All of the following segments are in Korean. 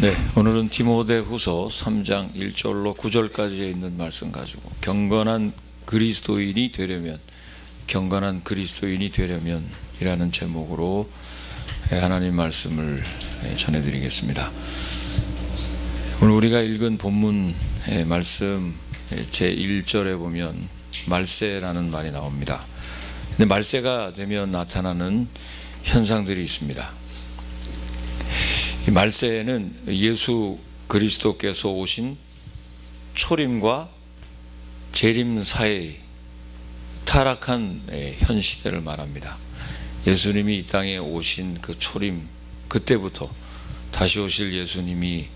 네, 오늘은 디모데후서 3장 1절로 9절까지에 있는 말씀 가지고 경건한 그리스도인이 되려면 이라는 제목으로 하나님 말씀을 전해드리겠습니다. 오늘 우리가 읽은 본문 말씀 제1절에 보면 말세라는 말이 나옵니다. 근데 말세가 되면 나타나는 현상들이 있습니다. 이 말세에는 예수 그리스도께서 오신 초림과 재림 사이의 타락한 현 시대를 말합니다. 예수님이 이 땅에 오신 그 초림, 그때부터 다시 오실 예수님이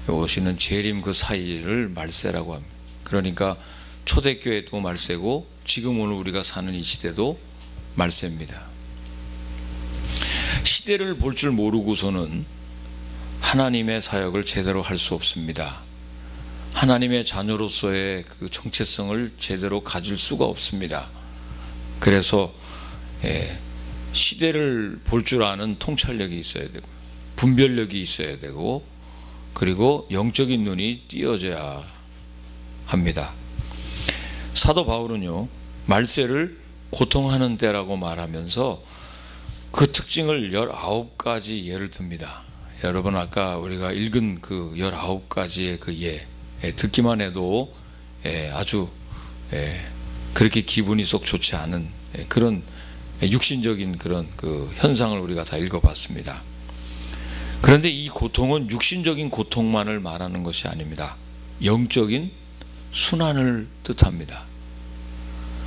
오시는 재림 그 사이를 말세라고 합니다. 그러니까 초대교회도 말세고 지금 오늘 우리가 사는 이 시대도 말세입니다. 시대를 볼 줄 모르고서는 하나님의 사역을 제대로 할 수 없습니다. 하나님의 자녀로서의 그 정체성을 제대로 가질 수가 없습니다. 그래서 시대를 볼 줄 아는 통찰력이 있어야 되고 분별력이 있어야 되고 그리고 영적인 눈이 띄어져야 합니다. 사도 바울은요, 말세를 고통하는 때라고 말하면서 그 특징을 19가지 예를 듭니다. 여러분, 아까 우리가 읽은 그 19가지의 그 예, 듣기만 해도 아주 그렇게 기분이 쏙 좋지 않은 그런 육신적인 그런 그 현상을 우리가 다 읽어봤습니다. 그런데 이 고통은 육신적인 고통만을 말하는 것이 아닙니다. 영적인 순환을 뜻합니다.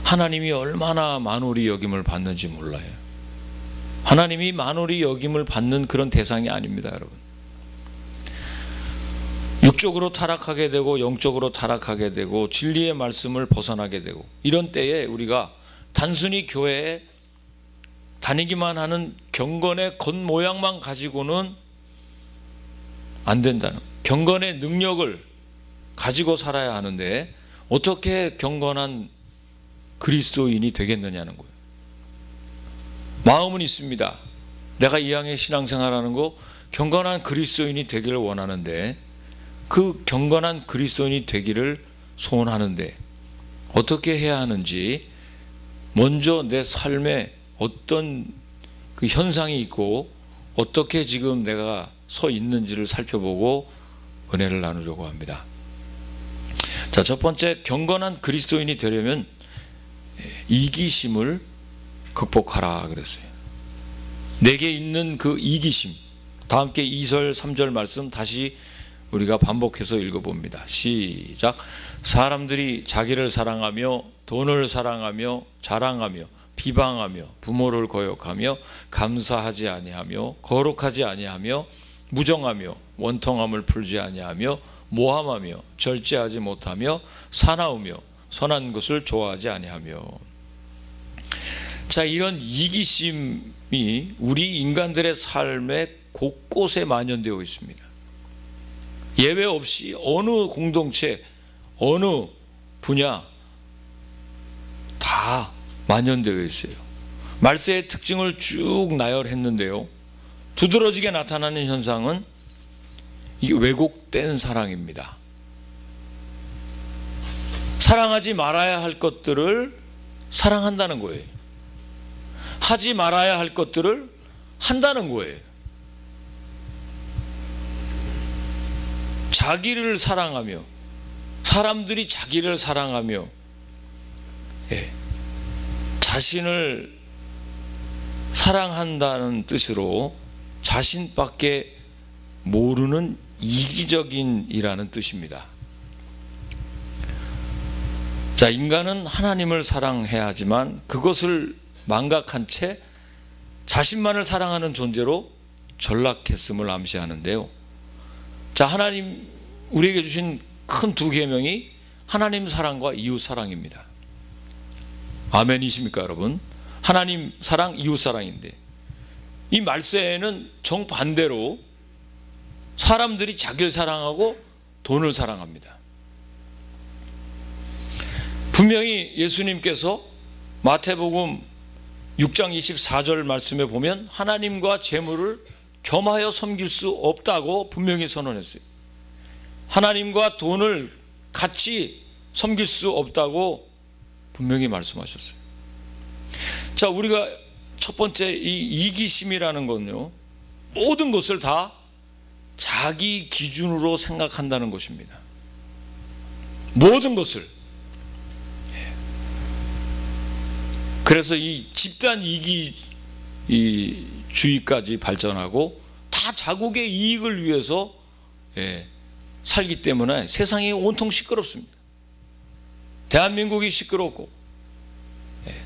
하나님이 얼마나 만홀히 여김을 받는지 몰라요. 하나님이 만홀히 여김을 받는 그런 대상이 아닙니다, 여러분. 육적으로 타락하게 되고 영적으로 타락하게 되고 진리의 말씀을 벗어나게 되고 이런 때에 우리가 단순히 교회에 다니기만 하는 경건의 겉모양만 가지고는 안 된다는, 경건의 능력을 가지고 살아야 하는데 어떻게 경건한 그리스도인이 되겠느냐는 거예요. 마음은 있습니다. 내가 이왕에 신앙생활하는 거 경건한 그리스도인이 되기를 원하는데 그 경건한 그리스도인이 되기를 소원하는데 어떻게 해야 하는지 먼저 내 삶에 어떤 그 현상이 있고 어떻게 지금 내가 서 있는지를 살펴보고 은혜를 나누려고 합니다. 자, 첫 번째, 경건한 그리스도인이 되려면 이기심을 극복하라 그랬어요. 내게 있는 그 이기심, 다 함께 2절 3절 말씀 다시 우리가 반복해서 읽어봅니다. 시작. 사람들이 자기를 사랑하며 돈을 사랑하며 자랑하며 비방하며 부모를 거역하며 감사하지 아니하며 거룩하지 아니하며 무정하며 원통함을 풀지 아니하며 모함하며 절제하지 못하며 사나우며 선한 것을 좋아하지 아니하며. 자, 이런 이기심이 우리 인간들의 삶에 곳곳에 만연되어 있습니다. 예외 없이 어느 공동체, 어느 분야 다 만연되어 있어요. 말세의 특징을 쭉 나열했는데요, 두드러지게 나타나는 현상은 이게 왜곡된 사랑입니다. 사랑하지 말아야 할 것들을 사랑한다는 거예요. 하지 말아야 할 것들을 한다는 거예요. 자기를 사랑하며, 사람들이 자기를 사랑하며 자신을 사랑한다는 뜻으로 자신밖에 모르는 이기적인이라는 뜻입니다. 자, 인간은 하나님을 사랑해야 하지만 그것을 망각한 채 자신만을 사랑하는 존재로 전락했음을 암시하는데요. 자, 하나님 우리에게 주신 큰 두 계명이 하나님 사랑과 이웃 사랑입니다. 아멘이십니까, 여러분? 하나님 사랑, 이웃 사랑인데 이 말세에는 정반대로 사람들이 자기를 사랑하고 돈을 사랑합니다. 분명히 예수님께서 마태복음 6장 24절 말씀에 보면 하나님과 재물을 겸하여 섬길 수 없다고 분명히 선언했어요. 하나님과 돈을 같이 섬길 수 없다고 분명히 말씀하셨어요. 자, 우리가 첫 번째 이 이기심이라는 건요, 모든 것을 다 자기 기준으로 생각한다는 것입니다. 모든 것을. 그래서 이 집단 이기주의까지 발전하고 다 자국의 이익을 위해서 살기 때문에 세상이 온통 시끄럽습니다. 대한민국이 시끄럽고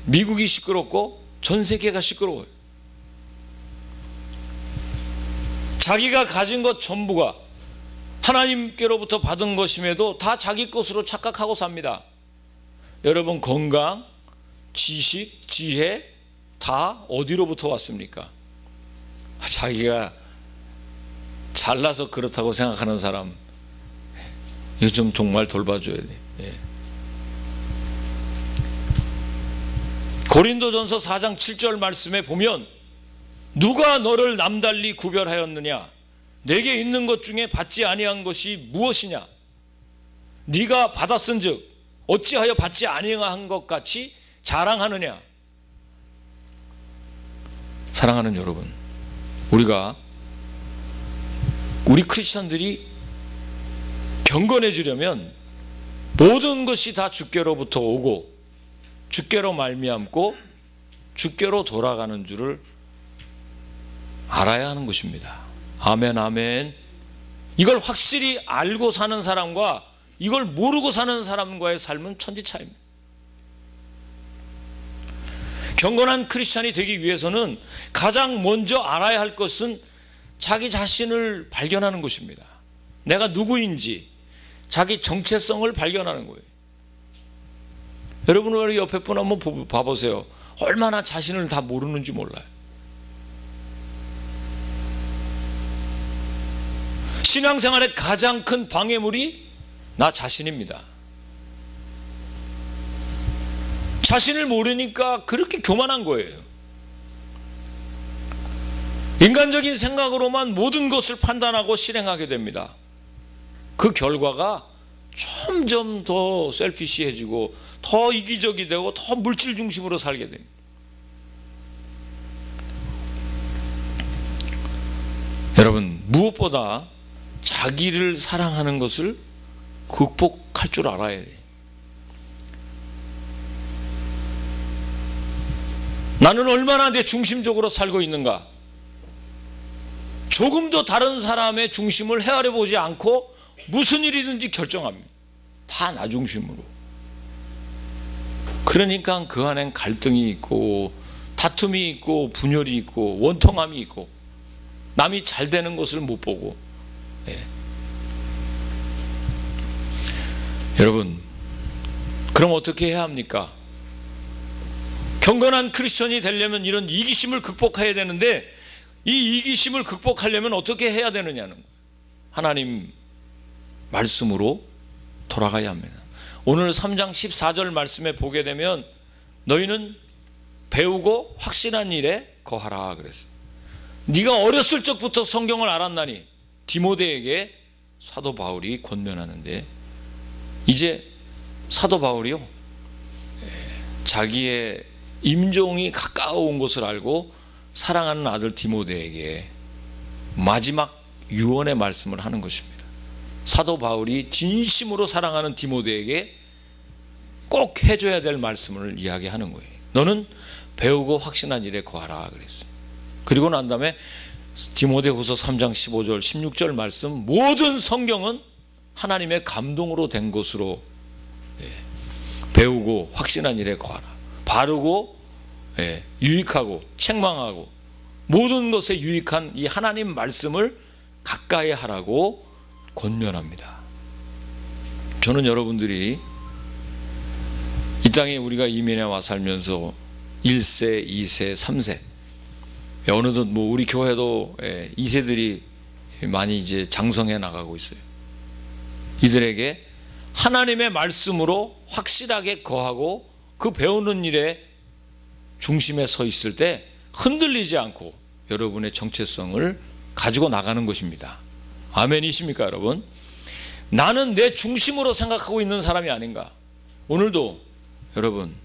미국이 시끄럽고 전 세계가 시끄러워요. 자기가 가진 것 전부가 하나님께로부터 받은 것임에도 다 자기 것으로 착각하고 삽니다. 여러분, 건강, 지식, 지혜 다 어디로부터 왔습니까? 자기가 잘나서 그렇다고 생각하는 사람, 이거 좀 정말 돌봐줘야 돼. 고린도전서 4장 7절 말씀에 보면, 누가 너를 남달리 구별하였느냐? 내게 있는 것 중에 받지 아니한 것이 무엇이냐? 네가 받았은즉 어찌하여 받지 아니한 것 같이 자랑하느냐? 사랑하는 여러분, 우리 크리스천들이 경건해지려면 모든 것이 다 주께로부터 오고 주께로 말미암고 주께로 돌아가는 줄을 알아야 하는 것입니다. 아멘, 아멘. 이걸 확실히 알고 사는 사람과 이걸 모르고 사는 사람과의 삶은 천지 차이입니다. 경건한 크리스찬이 되기 위해서는 가장 먼저 알아야 할 것은 자기 자신을 발견하는 것입니다. 내가 누구인지 자기 정체성을 발견하는 거예요. 여러분, 우리 옆에 분 한번 봐보세요. 얼마나 자신을 다 모르는지 몰라요. 신앙생활의 가장 큰 방해물이 나 자신입니다. 자신을 모르니까 그렇게 교만한 거예요. 인간적인 생각으로만 모든 것을 판단하고 실행하게 됩니다. 그 결과가 점점 더 셀피시해지고 더 이기적이 되고 더 물질 중심으로 살게 됩니다. 여러분, 무엇보다 자기를 사랑하는 것을 극복할 줄 알아야 돼요. 나는 얼마나 내 중심적으로 살고 있는가? 조금 더 다른 사람의 중심을 헤아려 보지 않고 무슨 일이든지 결정합니다. 다 나 중심으로. 그러니까 그 안엔 갈등이 있고 다툼이 있고 분열이 있고 원통함이 있고 남이 잘 되는 것을 못 보고. 여러분, 그럼 어떻게 해야 합니까? 경건한 크리스천이 되려면 이런 이기심을 극복해야 되는데, 이 이기심을 극복하려면 어떻게 해야 되느냐는 거예요. 하나님 말씀으로 돌아가야 합니다. 오늘 3장 14절 말씀에 보게 되면 너희는 배우고 확신한 일에 거하라 그랬어요. 네가 어렸을 적부터 성경을 알았나니, 디모데에게 사도 바울이 권면하는데, 이제 사도 바울이요, 자기의 임종이 가까워온 것을 알고 사랑하는 아들 디모데에게 마지막 유언의 말씀을 하는 것입니다. 사도 바울이 진심으로 사랑하는 디모데에게 꼭 해줘야 될 말씀을 이야기하는 거예요. 너는 배우고 확신한 일에 거하라 그랬어요. 그리고 난 다음에 디모데후서 3장 15절 16절 말씀, 모든 성경은 하나님의 감동으로 된 것으로 배우고 확신한 일에 거하라. 바르고 유익하고 책망하고 모든 것에 유익한 이 하나님 말씀을 가까이 하라고 권면합니다. 저는 여러분들이 이 땅에 우리가 이민해 와 살면서 1세, 2세, 3세, 어느덧 뭐 우리 교회도 2세들이 많이 이제 장성해 나가고 있어요. 이들에게 하나님의 말씀으로 확실하게 거하고 그 배우는 일에 중심에 서 있을 때 흔들리지 않고 여러분의 정체성을 가지고 나가는 것입니다. 아멘이십니까 여러분? 나는 내 중심으로 생각하고 있는 사람이 아닌가. 오늘도 여러분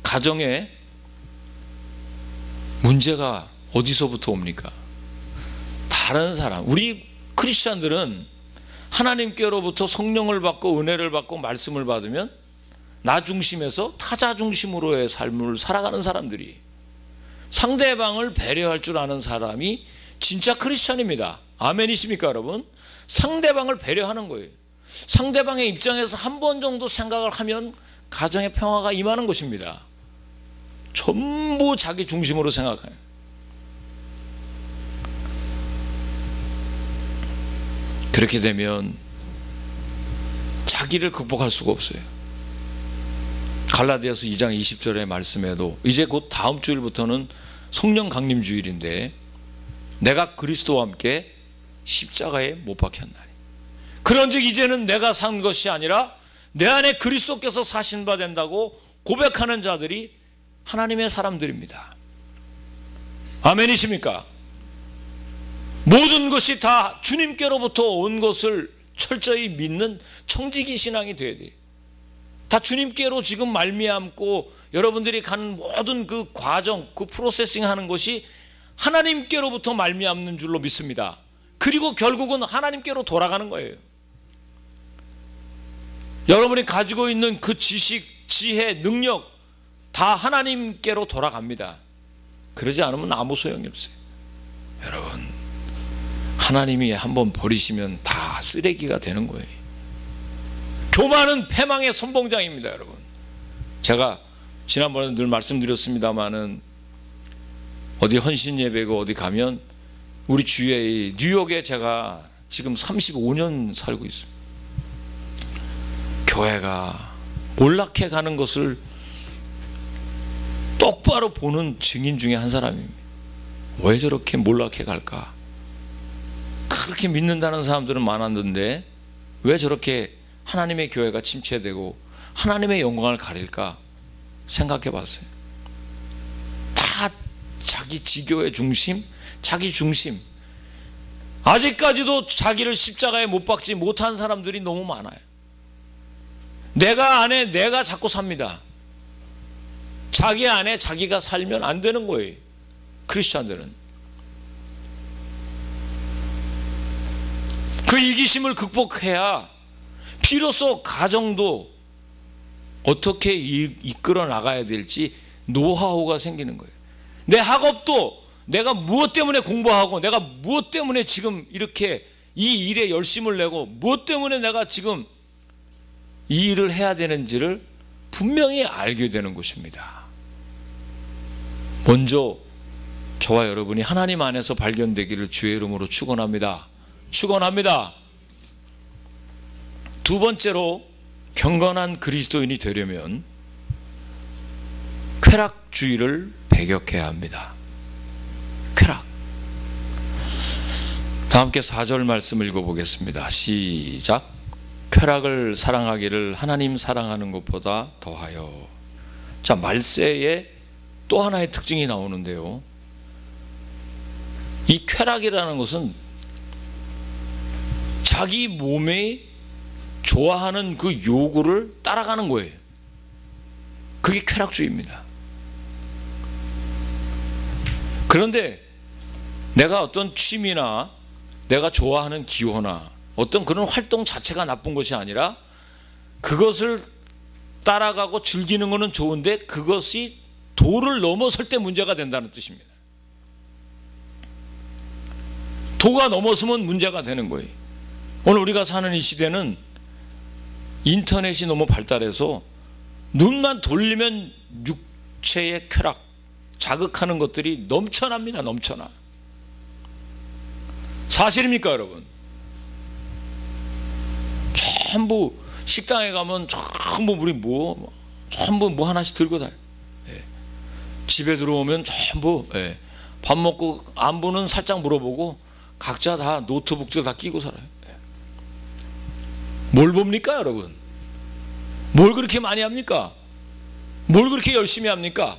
가정에 문제가 어디서부터 옵니까? 다른 사람, 우리 크리스찬들은 하나님께로부터 성령을 받고 은혜를 받고 말씀을 받으면 나 중심에서 타자 중심으로의 삶을 살아가는 사람들이, 상대방을 배려할 줄 아는 사람이 진짜 크리스찬입니다. 아멘이십니까 여러분? 상대방을 배려하는 거예요. 상대방의 입장에서 한 번 정도 생각을 하면 가정의 평화가 임하는 것입니다. 전부 자기 중심으로 생각해요. 그렇게 되면 자기를 극복할 수가 없어요. 갈라디아서 2장 20절의 말씀에도 이제 곧 다음 주일부터는 성령 강림 주일인데 내가 그리스도와 함께 십자가에 못 박혔나니 그런즉 이제는 내가 산 것이 아니라 내 안에 그리스도께서 사신 바 된다고 고백하는 자들이 하나님의 사람들입니다. 아멘이십니까? 모든 것이 다 주님께로부터 온 것을 철저히 믿는 청지기 신앙이 돼야 돼요. 다 주님께로 지금 말미암고 여러분들이 가는 모든 그 과정, 그 프로세싱 하는 것이 하나님께로부터 말미암는 줄로 믿습니다. 그리고 결국은 하나님께로 돌아가는 거예요. 여러분이 가지고 있는 그 지식, 지혜, 능력 다 하나님께로 돌아갑니다. 그러지 않으면 아무 소용이 없어요. 여러분, 하나님이 한번 버리시면 다 쓰레기가 되는 거예요. 교만은 패망의 선봉장입니다. 여러분, 제가 지난번에 늘 말씀드렸습니다마는 어디 헌신 예배고 어디 가면 우리 주위에 뉴욕에 제가 지금 35년 살고 있어요. 교회가 몰락해 가는 것을 똑바로 보는 증인 중에 한 사람입니다. 왜 저렇게 몰락해 갈까? 그렇게 믿는다는 사람들은 많았는데 왜 저렇게 하나님의 교회가 침체되고 하나님의 영광을 가릴까 생각해 봤어요. 다 자기 지교의 중심, 자기 중심. 아직까지도 자기를 십자가에 못 박지 못한 사람들이 너무 많아요. 내가 안에 내가 자꾸 삽니다. 자기 안에 자기가 살면 안 되는 거예요. 크리스찬들은 그 이기심을 극복해야 비로소 가정도 어떻게 이끌어 나가야 될지 노하우가 생기는 거예요. 내 학업도 내가 무엇 때문에 공부하고 내가 무엇 때문에 지금 이렇게 이 일에 열심을 내고 무엇 때문에 내가 지금 이 일을 해야 되는지를 분명히 알게 되는 것입니다. 먼저 저와 여러분이 하나님 안에서 발견되기를 주의 이름으로 축원합니다. 축원합니다. 두 번째로 경건한 그리스도인이 되려면 쾌락주의를 배격해야 합니다. 쾌락. 다 함께 4절 말씀 읽어보겠습니다. 시작. 쾌락을 사랑하기를 하나님 사랑하는 것보다 더하여. 자, 말세에 또 하나의 특징이 나오는데요. 이 쾌락이라는 것은 자기 몸에 좋아하는 그 요구를 따라가는 거예요. 그게 쾌락주의입니다. 그런데 내가 어떤 취미나 내가 좋아하는 기호나 어떤 그런 활동 자체가 나쁜 것이 아니라 그것을 따라가고 즐기는 것은 좋은데 그것이 도를 넘어설 때 문제가 된다는 뜻입니다. 도가 넘어서면 문제가 되는 거예요. 오늘 우리가 사는 이 시대는 인터넷이 너무 발달해서 눈만 돌리면 육체의 쾌락, 자극하는 것들이 넘쳐납니다. 넘쳐나. 사실입니까 여러분? 전부 식당에 가면 전부 우리 전부 뭐 하나씩 들고 다녀. 집에 들어오면 전부 밥 먹고 안부는 살짝 물어보고 각자 다 노트북들 다 끼고 살아요. 뭘 봅니까 여러분? 뭘 그렇게 많이 합니까? 뭘 그렇게 열심히 합니까?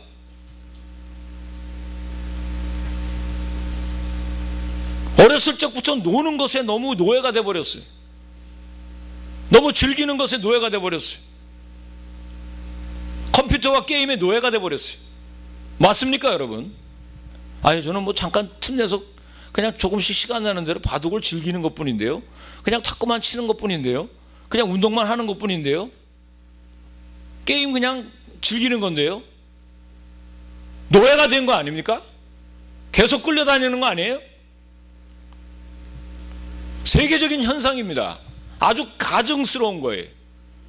어렸을 적부터 노는 것에 너무 노예가 돼버렸어요. 너무 즐기는 것에 노예가 돼버렸어요. 컴퓨터와 게임의 노예가 돼버렸어요. 맞습니까 여러분? 아니 저는 뭐 잠깐 틈내서 그냥 조금씩 시간 나는 대로 바둑을 즐기는 것뿐인데요, 그냥 탁구만 치는 것뿐인데요, 그냥 운동만 하는 것뿐인데요, 게임 그냥 즐기는 건데요, 노예가 된 거 아닙니까? 계속 끌려다니는 거 아니에요? 세계적인 현상입니다. 아주 가증스러운 거예요.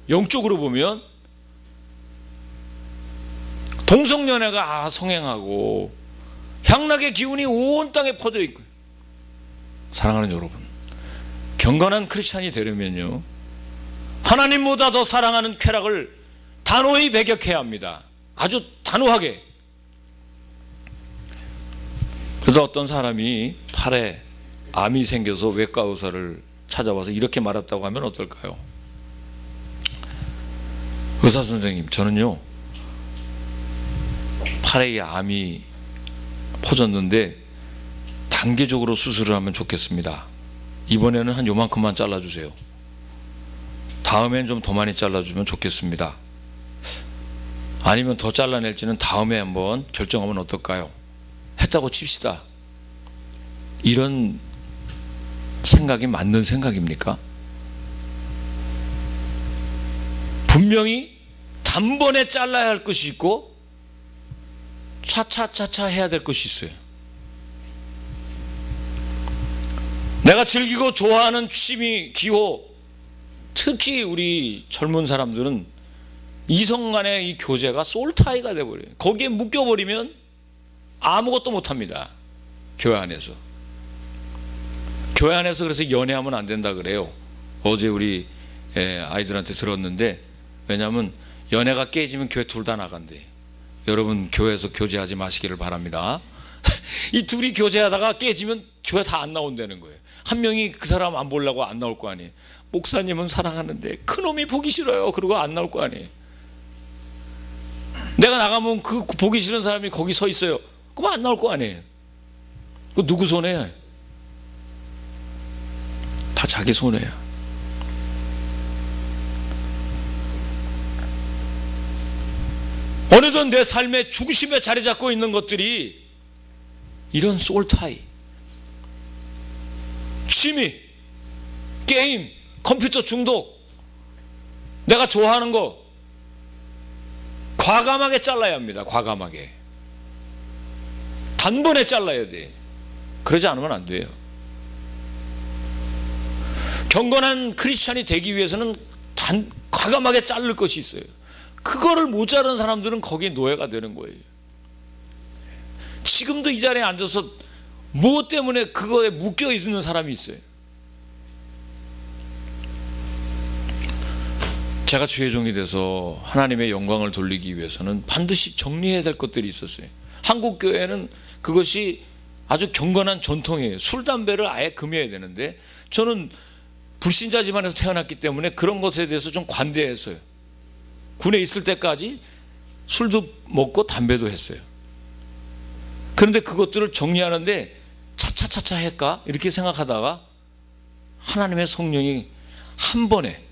영적으로 보면 동성연애가 성행하고 향락의 기운이 온 땅에 퍼져 있고. 사랑하는 여러분, 경건한 크리스찬이 되려면요, 하나님보다 더 사랑하는 쾌락을 단호히 배격해야 합니다. 아주 단호하게. 그래서 어떤 사람이 팔에 암이 생겨서 외과 의사를 찾아와서 이렇게 말했다고 하면 어떨까요? 의사 선생님, 저는요 팔에 이 암이 퍼졌는데 단계적으로 수술을 하면 좋겠습니다. 이번에는 한 요만큼만 잘라주세요. 다음엔 좀 더 많이 잘라주면 좋겠습니다. 아니면 더 잘라낼지는 다음에 한번 결정하면 어떨까요? 했다고 칩시다. 이런 생각이 맞는 생각입니까? 분명히 단번에 잘라야 할 것이 있고 차차차차 해야 될 것이 있어요. 내가 즐기고 좋아하는 취미, 기호, 특히 우리 젊은 사람들은 이성 간의 이 교제가 소울타이가 돼버려요. 거기에 묶여버리면 아무것도 못합니다. 교회 안에서. 교회 안에서 그래서 연애하면 안 된다 그래요. 어제 우리 아이들한테 들었는데, 왜냐하면 연애가 깨지면 교회 둘 다 나간대. 여러분 교회에서 교제하지 마시기를 바랍니다. 이 둘이 교제하다가 깨지면 교회 다 안 나온다는 거예요. 한 명이 그 사람 안 보려고 안 나올 거 아니에요. 목사님은 사랑하는데 그놈이 보기 싫어요. 그러고 안 나올 거 아니에요. 내가 나가면 그 보기 싫은 사람이 거기 서 있어요. 그럼 안 나올 거 아니에요. 그 누구 손해야? 다 자기 손해야. 어느덧 내 삶의 중심에 자리 잡고 있는 것들이 이런 소울타이, 취미, 게임, 컴퓨터 중독, 내가 좋아하는 거 과감하게 잘라야 합니다. 과감하게. 단번에 잘라야 돼. 그러지 않으면 안 돼요. 경건한 크리스찬이 되기 위해서는 과감하게 자를 것이 있어요. 그거를 못 자른 사람들은 거기에 노예가 되는 거예요. 지금도 이 자리에 앉아서 무엇 때문에 그거에 묶여 있는 사람이 있어요. 제가 주의 종이 돼서 하나님의 영광을 돌리기 위해서는 반드시 정리해야 될 것들이 있었어요. 한국 교회는 그것이 아주 경건한 전통이에요. 술, 담배를 아예 금해야 되는데, 저는 불신자 집안에서 태어났기 때문에 그런 것에 대해서 좀 관대했어요. 군에 있을 때까지 술도 먹고 담배도 했어요. 그런데 그것들을 정리하는데 차차차차 할까? 이렇게 생각하다가 하나님의 성령이 한 번에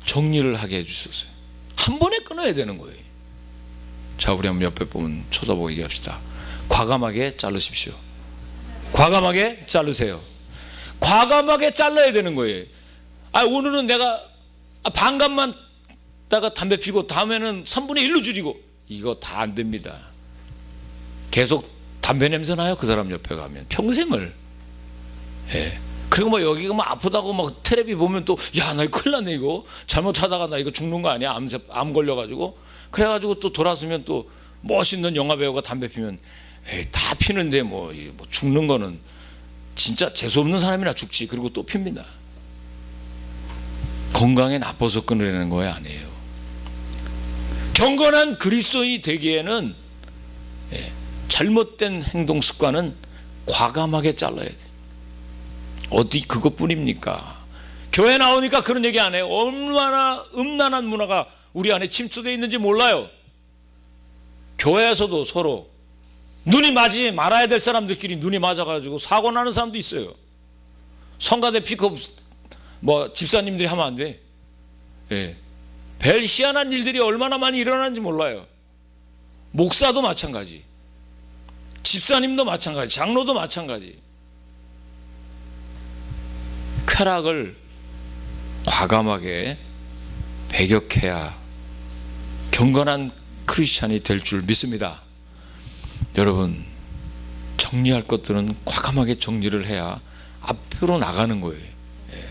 정리를 하게 해주셨어요. 한 번에 끊어야 되는 거예요. 자, 우리 한번 옆에 보면 쳐다보고 얘기합시다. 과감하게 자르십시오. 과감하게 자르세요. 과감하게 잘라야 되는 거예요. 오늘은 내가 반값만 다가 담배 피고 다음에는 3분의 1로 줄이고, 이거 다 안 됩니다. 계속 담배 냄새 나요. 그 사람 옆에 가면 평생을. 예. 그리고 뭐 여기가 뭐 아프다고 막 텔레비 보면 또, 야, 나 이거 큰일 났네, 이거 잘못하다가 나 이거 죽는 거 아니야? 암 걸려가지고. 그래가지고 또 돌아서면 또 멋있는 영화 배우가 담배 피면, 에이, 다 피는데 뭐 죽는 거는 진짜 재수없는 사람이나 죽지. 그리고 또 핍니다. 건강에 나빠서 끊으려는 거예요? 아니에요. 경건한 그리스도인이 되기에는 잘못된 행동 습관은 과감하게 잘라야 돼. 어디 그것뿐입니까? 교회 나오니까 그런 얘기 안 해요. 얼마나 음란한 문화가 우리 안에 침투되어 있는지 몰라요. 교회에서도 서로 눈이 맞지 말아야 될 사람들끼리 눈이 맞아가지고 사고 나는 사람도 있어요. 성가대 피크업 집사님들이 하면 안 돼. 예. 별 희한한 일들이 얼마나 많이 일어나는지 몰라요. 목사도 마찬가지, 집사님도 마찬가지, 장로도 마찬가지. 쾌락을 과감하게 배격해야 경건한 크리스찬이 될 줄 믿습니다. 여러분, 정리할 것들은 과감하게 정리를 해야 앞으로 나가는 거예요. 예.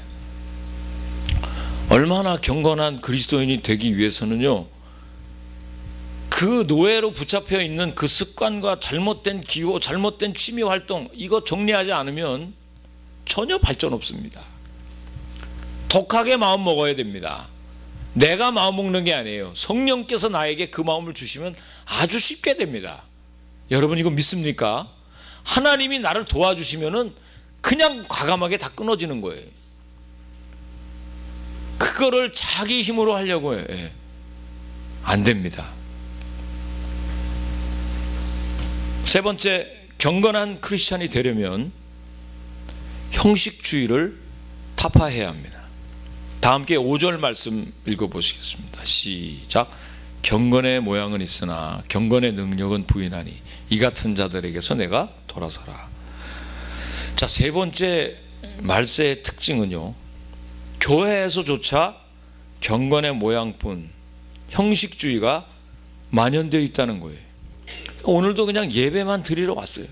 얼마나 경건한 그리스도인이 되기 위해서는요, 그 노예로 붙잡혀 있는 그 습관과 잘못된 기호, 잘못된 취미 활동, 이거 정리하지 않으면 전혀 발전 없습니다. 독하게 마음 먹어야 됩니다. 내가 마음 먹는 게 아니에요. 성령께서 나에게 그 마음을 주시면 아주 쉽게 됩니다. 여러분, 이거 믿습니까? 하나님이 나를 도와주시면은 그냥 과감하게 다 끊어지는 거예요. 그거를 자기 힘으로 하려고 해요. 예. 안 됩니다. 세 번째, 경건한 크리스찬이 되려면 형식주의를 타파해야 합니다. 다 함께 5절 말씀 읽어보시겠습니다. 시작. 경건의 모양은 있으나 경건의 능력은 부인하니 이 같은 자들에게서 내가 돌아서라. 자, 세 번째 말세의 특징은요, 교회에서조차 경건의 모양뿐 형식주의가 만연되어 있다는 거예요. 오늘도 그냥 예배만 드리러 왔어요.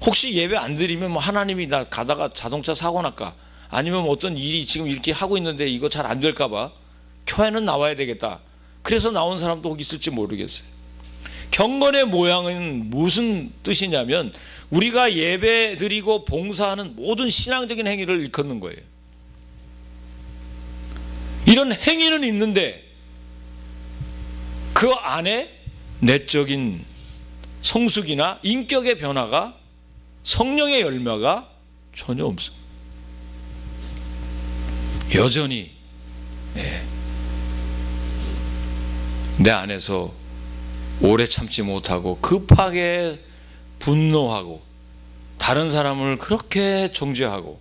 혹시 예배 안 드리면 하나님이 나 가다가 자동차 사고 날까, 아니면 어떤 일이 지금 이렇게 하고 있는데 이거 잘 안 될까 봐 교회는 나와야 되겠다, 그래서 나온 사람도 혹 있을지 모르겠어요. 경건의 모양은 무슨 뜻이냐면 우리가 예배 드리고 봉사하는 모든 신앙적인 행위를 일컫는 거예요. 이런 행위는 있는데 그 안에 내적인 성숙이나 인격의 변화가, 성령의 열매가 전혀 없습니다. 여전히 내 안에서 오래 참지 못하고 급하게 분노하고 다른 사람을 그렇게 정죄하고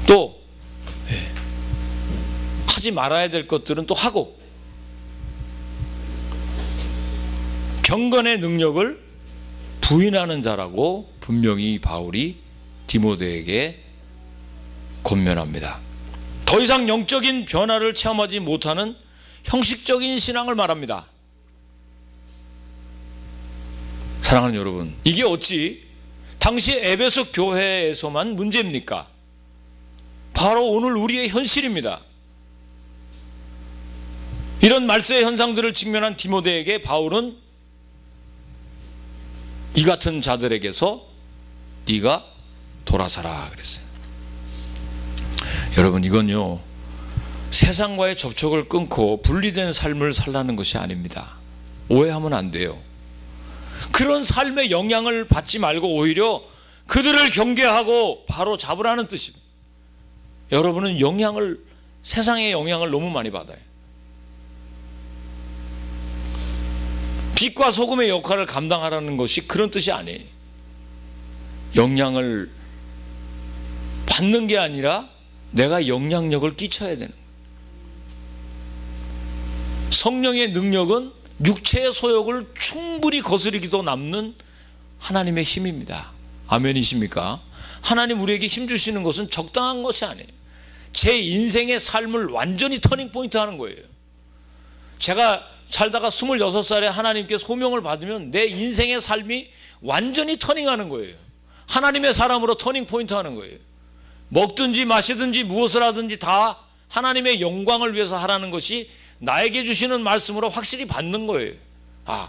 또 하지 말아야 될 것들은 또 하고, 경건의 능력을 부인하는 자라고 분명히 바울이 디모데에게 권면합니다. 더 이상 영적인 변화를 체험하지 못하는 형식적인 신앙을 말합니다. 사랑하는 여러분, 이게 어찌 당시 에베소 교회에서만 문제입니까? 바로 오늘 우리의 현실입니다. 이런 말세의 현상들을 직면한 디모데에게 바울은 이 같은 자들에게서 네가 돌아서라 그랬어요. 여러분, 이건요, 세상과의 접촉을 끊고 분리된 삶을 살라는 것이 아닙니다. 오해하면 안 돼요. 그런 삶의 영향을 받지 말고 오히려 그들을 경계하고 바로 잡으라는 뜻입니다. 여러분은 세상의 영향을 너무 많이 받아요. 빛과 소금의 역할을 감당하라는 것이 그런 뜻이 아니에요. 영향을 받는 게 아니라 내가 영향력을 끼쳐야 되는 거예요. 성령의 능력은 육체의 소욕을 충분히 거스르기도 남는 하나님의 힘입니다. 아멘이십니까? 하나님 우리에게 힘 주시는 것은 적당한 것이 아니에요. 제 인생의 삶을 완전히 터닝포인트 하는 거예요. 제가 살다가 26살에 하나님께 소명을 받으면 내 인생의 삶이 완전히 터닝하는 거예요. 하나님의 사람으로 터닝포인트 하는 거예요. 먹든지 마시든지 무엇을 하든지 다 하나님의 영광을 위해서 하라는 것이 나에게 주시는 말씀으로 확실히 받는 거예요. 아,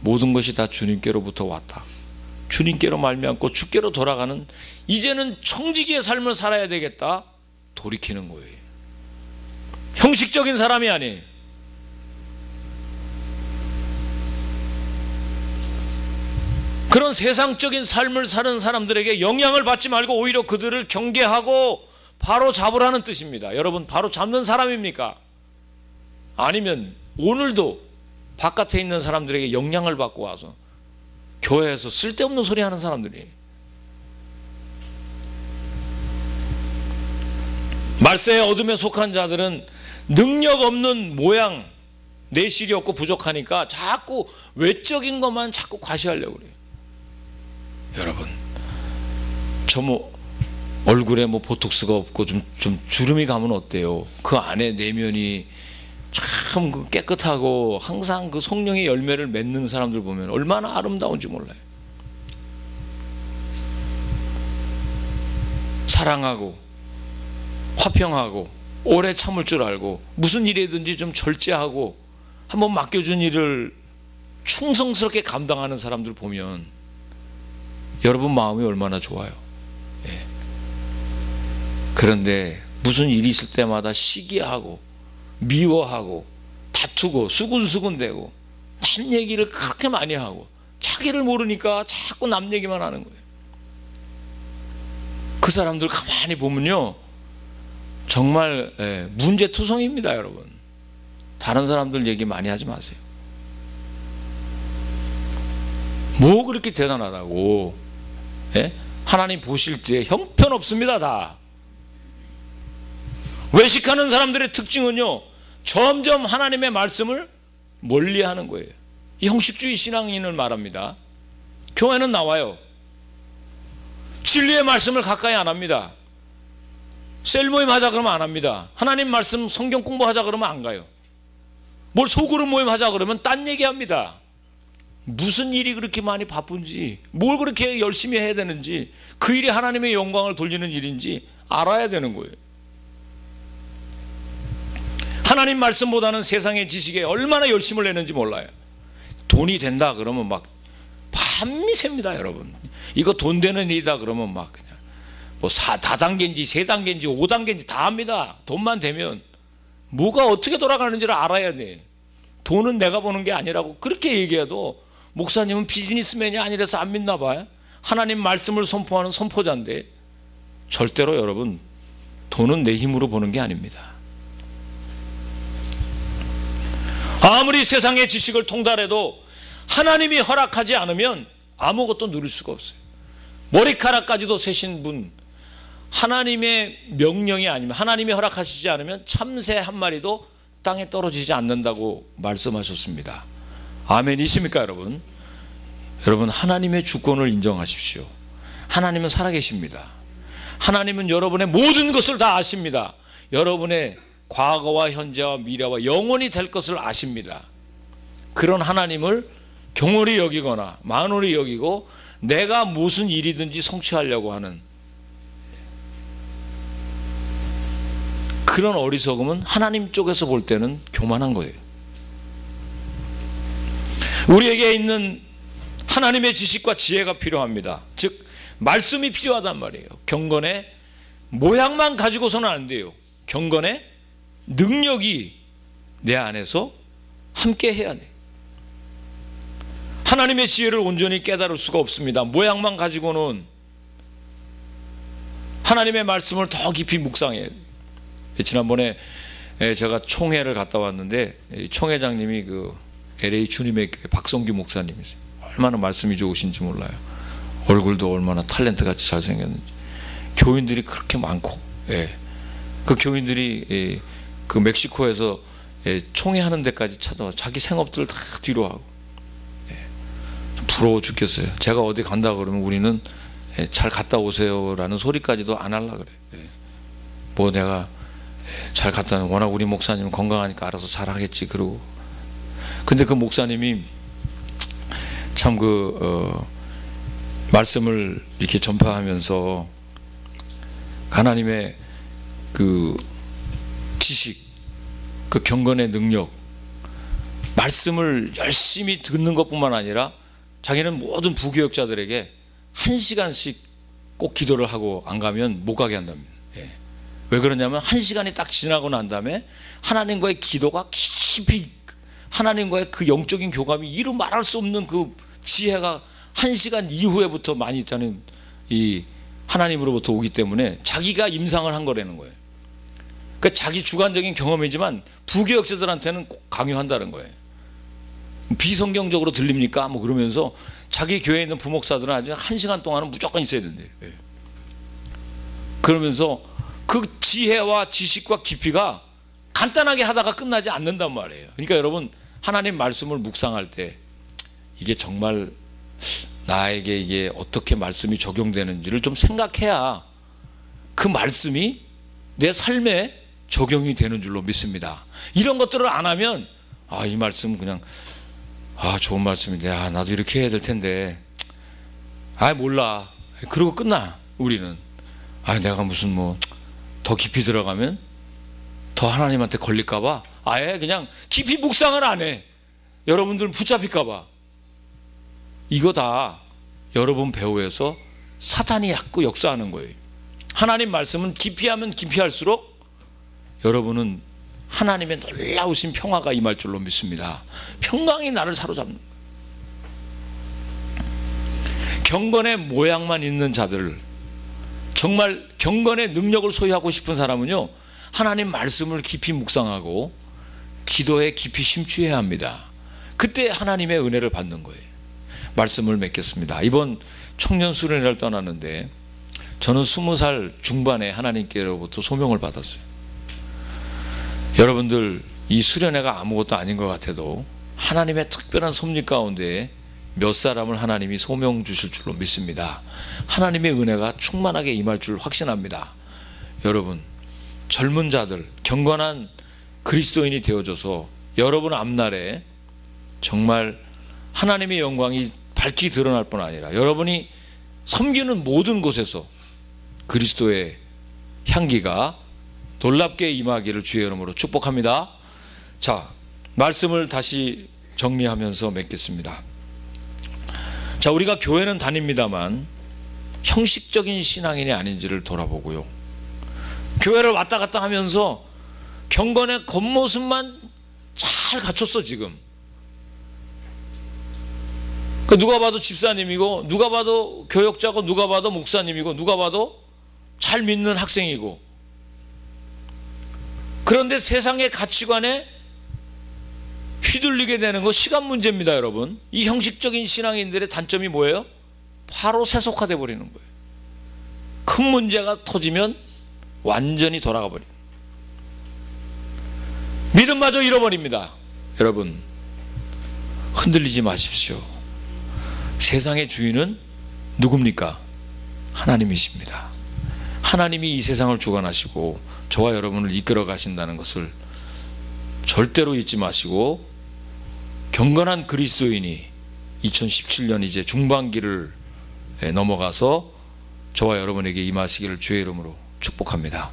모든 것이 다 주님께로부터 왔다. 주님께로 말미암고 주께로 돌아가는, 이제는 청지기의 삶을 살아야 되겠다, 돌이키는 거예요. 형식적인 사람이 아니에요. 그런 세상적인 삶을 사는 사람들에게 영향을 받지 말고 오히려 그들을 경계하고 바로 잡으라는 뜻입니다. 여러분, 바로 잡는 사람입니까? 아니면 오늘도 바깥에 있는 사람들에게 영향을 받고 와서 교회에서 쓸데없는 소리 하는 사람들이, 말세의 어둠에 속한 자들은 능력 없는 모양, 내실이 없고 부족하니까 자꾸 외적인 것만 자꾸 과시하려고 그래요. 여러분, 저 얼굴에 보톡스가 없고 좀 주름이 가면 어때요? 그 안에 내면이 참 깨끗하고 항상 그 성령의 열매를 맺는 사람들 보면 얼마나 아름다운지 몰라요. 사랑하고 화평하고 오래 참을 줄 알고 무슨 일이든지 좀 절제하고 한번 맡겨준 일을 충성스럽게 감당하는 사람들 보면 여러분 마음이 얼마나 좋아요. 예. 그런데 무슨 일이 있을 때마다 시기하고 미워하고 다투고 수군수군대고 남 얘기를 그렇게 많이 하고 자기를 모르니까 자꾸 남 얘기만 하는 거예요. 그 사람들 가만히 보면요 정말 문제투성입니다. 여러분, 다른 사람들 얘기 많이 하지 마세요. 뭐 그렇게 대단하다고. 예? 하나님 보실 때 형편없습니다. 다 외식하는 사람들의 특징은요 점점 하나님의 말씀을 멀리하는 거예요. 이 형식주의 신앙인을 말합니다. 교회는 나와요. 진리의 말씀을 가까이 안 합니다. 셀모임 하자 그러면 안 합니다. 하나님 말씀 성경 공부하자 그러면 안 가요. 뭘 소그룹 모임 하자 그러면 딴 얘기합니다. 무슨 일이 그렇게 많이 바쁜지, 뭘 그렇게 열심히 해야 되는지, 그 일이 하나님의 영광을 돌리는 일인지 알아야 되는 거예요. 하나님 말씀보다는 세상의 지식에 얼마나 열심을 내는지 몰라요. 돈이 된다 그러면 막 밤이 셉니다. 여러분, 이거 돈 되는 일이다 그러면 막 그냥 다단계인지 세단계인지 5단계인지 다 합니다. 돈만 되면. 뭐가 어떻게 돌아가는지를 알아야 돼. 돈은 내가 버는 게 아니라고 그렇게 얘기해도 목사님은 비즈니스맨이 아니라서 안 믿나 봐요. 하나님 말씀을 선포하는 선포자인데 절대로 여러분 돈은 내 힘으로 버는 게 아닙니다. 아무리 세상의 지식을 통달해도 하나님이 허락하지 않으면 아무것도 누릴 수가 없어요. 머리카락까지도 세신 분, 하나님의 명령이 아니면, 하나님이 허락하시지 않으면 참새 한 마리도 땅에 떨어지지 않는다고 말씀하셨습니다. 아멘이십니까 여러분? 여러분, 하나님의 주권을 인정하십시오. 하나님은 살아계십니다. 하나님은 여러분의 모든 것을 다 아십니다. 여러분의 과거와 현재와 미래와 영원히 될 것을 아십니다. 그런 하나님을 경홀히 여기거나 만홀히 여기고 내가 무슨 일이든지 성취하려고 하는 그런 어리석음은 하나님 쪽에서 볼 때는 교만한 거예요. 우리에게 있는 하나님의 지식과 지혜가 필요합니다. 즉 말씀이 필요하단 말이에요. 경건의 모양만 가지고서는 안 돼요. 경건의 능력이 내 안에서 함께 해야 돼. 하나님의 지혜를 온전히 깨달을 수가 없습니다. 모양만 가지고는. 하나님의 말씀을 더 깊이 묵상해야 돼요. 지난번에 제가 총회를 갔다 왔는데 총회장님이 그 LA 주님의 교회 박성규 목사님이세요. 얼마나 말씀이 좋으신지 몰라요. 얼굴도 얼마나 탤런트 같이 잘생겼는지. 교인들이 그렇게 많고, 그 교인들이 그 멕시코에서 총회하는 데까지 찾아와 자기 생업들을 다 뒤로 하고. 부러워 죽겠어요. 제가 어디 간다 그러면 우리는 잘 갔다 오세요라는 소리까지도 안 하려고 그래. 뭐 내가 잘 갔다, 워낙 우리 목사님은 건강하니까 알아서 잘 하겠지 그러고. 근데 그 목사님이 참 말씀을 이렇게 전파하면서 하나님의 그 지식, 그 경건의 능력, 말씀을 열심히 듣는 것뿐만 아니라 자기는 모든 부교역자들에게 1시간씩 꼭 기도를 하고 안 가면 못 가게 한답니다. 왜 그러냐면 1시간이 딱 지나고 난 다음에 하나님과의 기도가 깊이, 하나님과의 그 영적인 교감이 이루 말할 수 없는 그 지혜가 1시간 이후에부터 많이 있다는 이 하나님으로부터 오기 때문에 자기가 임상을 한 거라는 거예요. 그러니까 자기 주관적인 경험이지만 부교역자들한테는 꼭 강요한다는 거예요. 비성경적으로 들립니까? 뭐 그러면서 자기 교회에 있는 부목사들은 아주 1시간 동안은 무조건 있어야 된대요. 그러면서 그 지혜와 지식과 깊이가 간단하게 하다가 끝나지 않는단 말이에요. 그러니까 여러분, 하나님 말씀을 묵상할 때 이게 정말 나에게 이게 어떻게 말씀이 적용되는지를 좀 생각해야 그 말씀이 내 삶에 적용이 되는 줄로 믿습니다. 이런 것들을 안 하면 이 말씀은 그냥 좋은 말씀인데 나도 이렇게 해야 될 텐데 몰라, 그러고 끝나. 우리는 내가 무슨 뭐 더 깊이 들어가면 더 하나님한테 걸릴까 봐 아예 그냥 깊이 묵상을 안 해. 여러분들 붙잡힐까 봐. 이거 다 여러분 배후에서 사탄이 자꾸 역사하는 거예요. 하나님 말씀은 깊이 하면 깊이 할수록 여러분은 하나님의 놀라우신 평화가 임할 줄로 믿습니다. 평강이 나를 사로잡는, 경건의 모양만 있는 자들, 정말 경건의 능력을 소유하고 싶은 사람은요, 하나님 말씀을 깊이 묵상하고 기도에 깊이 심취해야 합니다. 그때 하나님의 은혜를 받는 거예요. 말씀을 맺겠습니다. 이번 청년 수련회를 떠났는데 저는 20살 중반에 하나님께로부터 소명을 받았어요. 여러분들, 이 수련회가 아무것도 아닌 것 같아도 하나님의 특별한 섭리 가운데 몇 사람을 하나님이 소명 주실 줄로 믿습니다. 하나님의 은혜가 충만하게 임할 줄 확신합니다. 여러분, 젊은 자들, 경건한 그리스도인이 되어줘서 여러분 앞날에 정말 하나님의 영광이 밝히 드러날 뿐 아니라 여러분이 섬기는 모든 곳에서 그리스도의 향기가 놀랍게 임하기를 주의 이름으로 축복합니다. 자, 말씀을 다시 정리하면서 맺겠습니다. 자, 우리가 교회는 다닙니다만 형식적인 신앙인이 아닌지를 돌아보고요, 교회를 왔다 갔다 하면서 경건의 겉모습만 잘 갖췄어. 지금 누가 봐도 집사님이고, 누가 봐도 교역자고, 누가 봐도 목사님이고, 누가 봐도 잘 믿는 학생이고, 그런데 세상의 가치관에 휘둘리게 되는 거 시간 문제입니다. 여러분, 이 형식적인 신앙인들의 단점이 뭐예요? 바로 세속화돼 버리는 거예요. 큰 문제가 터지면 완전히 돌아가 버립니다. 믿음마저 잃어버립니다. 여러분, 흔들리지 마십시오. 세상의 주인은 누굽니까? 하나님이십니다. 하나님이 이 세상을 주관하시고 저와 여러분을 이끌어 가신다는 것을 절대로 잊지 마시고, 경건한 그리스도인이 2017년 이제 중반기를 넘어가서 저와 여러분에게 임하시기를 주의 이름으로 축복합니다.